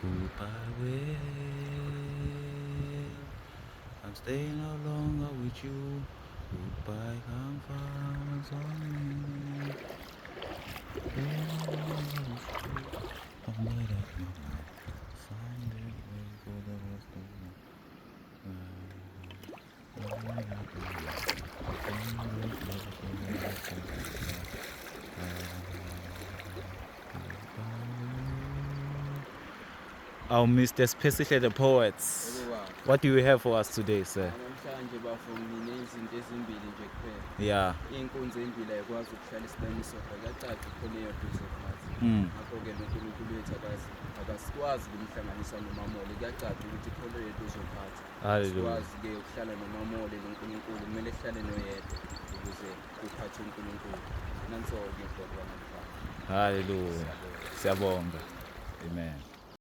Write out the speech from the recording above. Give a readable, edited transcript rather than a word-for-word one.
Goodbye, well, I'm staying no longer with you. Goodbye, comfort on me. Staying no longer with you. Don't let up my mind. Someday we'll go the rest of my life. Don't let up my mind. Someday we'll go the rest of my life. Our Mr. Specially the Poets. What do you have for us today, sir? Namhlanje bafungile izinto ezimbili nje kuphela. Yeah. Inkunzi embili ayikwazi ukuhlala isibayeni sodwa kuyacaca khona eyodwa izophatha. Ngakho-ke noNkulunkulu wethu akasikwazi ukumhlanganisa nomamole. Kuyacaca ukuthi khona oyedwa uzophatha. Hallelujah. Sikwazi-ke ukuhlala nomamole noNkulunkulu, kumele sihlale noyedwa ukuze kuphathe uNkulunkulu. Nanso-ke kodwa namhlanje. Hallelujah. Siyabonga. Amen.